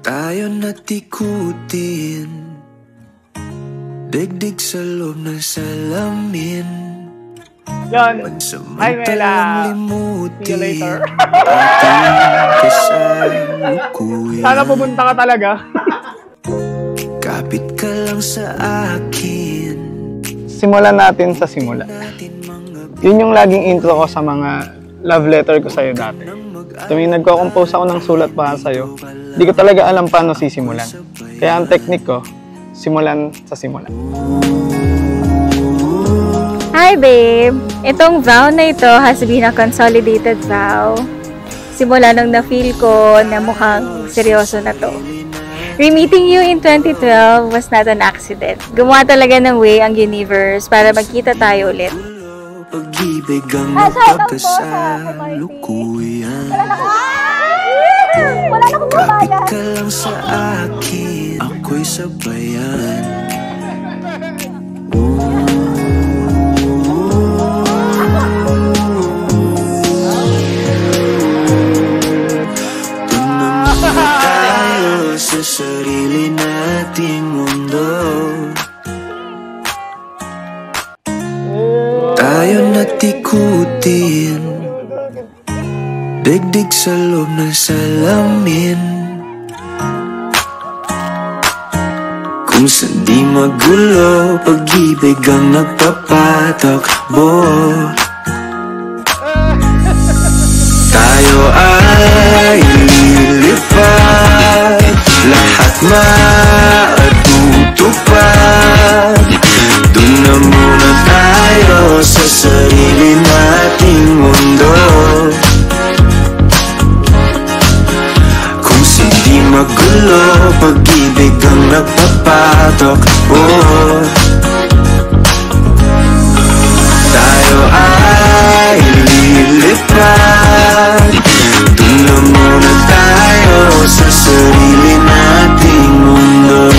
Tayo natikutin, digdig sa loob ng salamin. Yan. Hi, Mela. See you later. Sana pupunta ka talaga. Kapit ka lang sa akin. Simulan natin sa simula. Yun yung laging intro ko sa mga love letter ko sa'yo dati. Tuwing nagko-compose ako ng sulat para sa'yo, di ko talaga alam paano sisimulan. Kaya ang technique ko, simulan sa simula. Hi babe! Itong vow na ito has been a consolidated vow. Simula nung na-feel ko na mukhang seryoso na to. Re-meeting you in 2012 was not an accident. Gumawa talaga ng way ang universe para magkita tayo ulit. Pag-ibig ang napagkasalukuyan. Kapit ka lang sa akin, ako'y sabayan. Tayo sa sarili nating mundo. Tayo natikutin, digdig sa loob ng salamin. Kung saan di magulo, pag-ibig ang nagpapatakbo. Tayo ay lilipad, lahat matutupad. Doon na muna tayo sa sarili nating mundo. Kung hindi magulo, pag-ibig ang nagpapatok. Tayo ay lilipad, doon na muna tayo sa sarili nating mundo.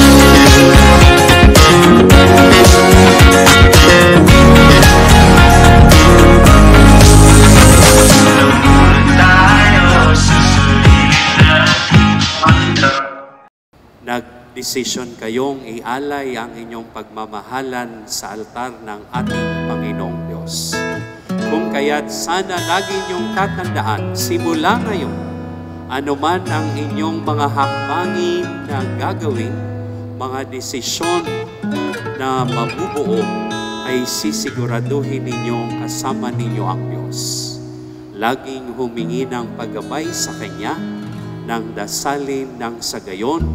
Nagdesisyon kayong ialay ang inyong pagmamahalan sa altar ng ating Panginoong Diyos. Kung kaya't sana lagi niyong tatandaan, simula ngayon, anuman ang inyong mga hakbangin na gagawin, mga desisyon na mabubuo, ay sisiguraduhin ninyong kasama ninyo ang Diyos. Laging humingi ng paggabay sa Kanya, ng dasalin ng sa gayon,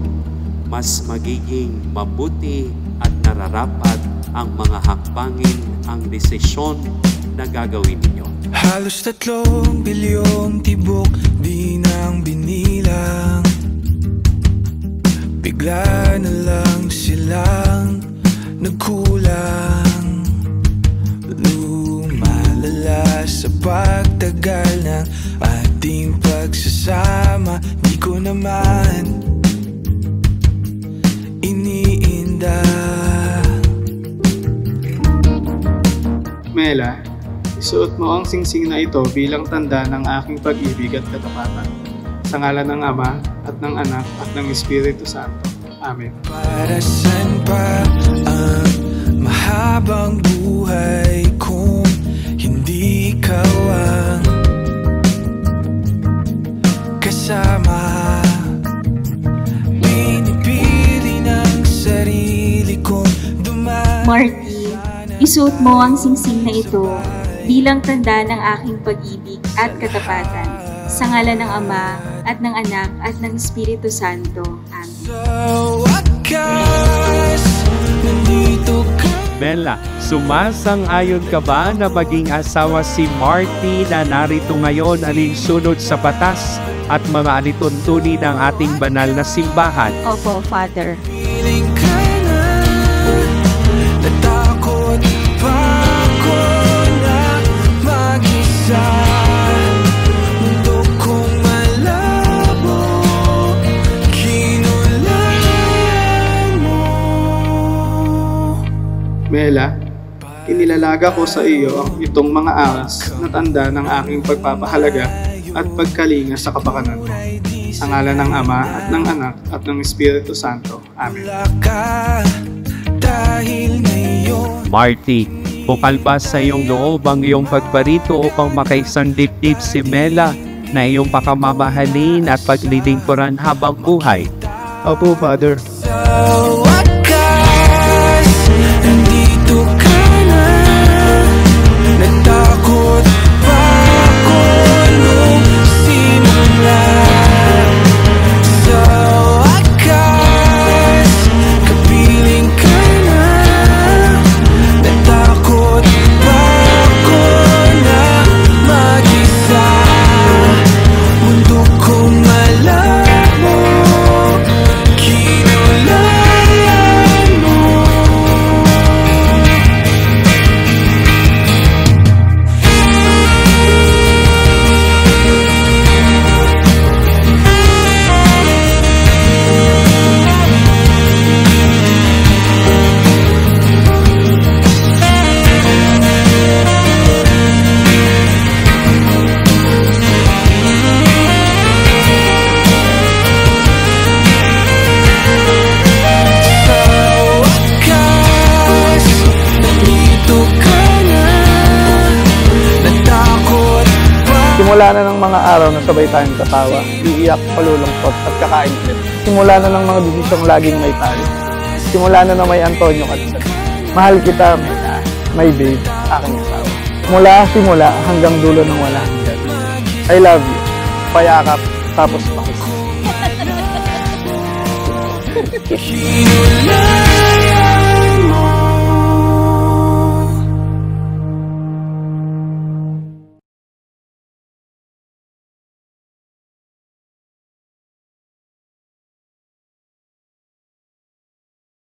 mas magiging mabuti at nararapat ang mga hakbangin, ang desisyon na gagawin ninyo. Halos 3 bilyong tibok di nang binilang. Bigla na lang silang nagkulang. Lumalala sa pagtagal ng ating pagsasama. Di ko naman iniinda. Mela, isuot mo ang singsing na ito bilang tanda ng aking pag-ibig at katapatan. Sa ngalan ng Ama at ng Anak at ng Espiritu Santo. Amen. Para saan pa ang mahabang buhay kung hindi ikaw ang kasama? Pinipili ng sarili kong dumaan. Marty, isuot mo ang singsing na ito bilang tanda ng aking pag-ibig at katapatan. Sa ngalan ng Ama at ng Anak at ng Espiritu Santo. Amen. Bella, sumasang-ayon ka ba na maging asawa si Marty na narito ngayon alinsunod sa batas at mga alituntunin ng ating banal na simbahan? Opo, Father. Mela, inilalaga ko sa iyo ang itong mga aras na tanda ng aking pagpapahalaga at pagkalinga sa kapakanan mo. Sa ngalan ng Ama at ng Anak at ng Espiritu Santo. Amen. Marty, pukalbas sa iyong loob ang iyong pagparito upang makaisang dibdib si Mela na iyong pakamamahalin at paglilingkuran habang buhay. Opo, Father. Simula na ng mga araw na sabay tayong tatawa, iiyak, palulungkot at kakain ulit. Simula na ng mga desisyong laging may talo. Simula na na may Antonio at Sat. Mahal kita, may babe, aking asawa. Simula hanggang dulo ng wala hanggan. I love you. Payakap, tapos pakis.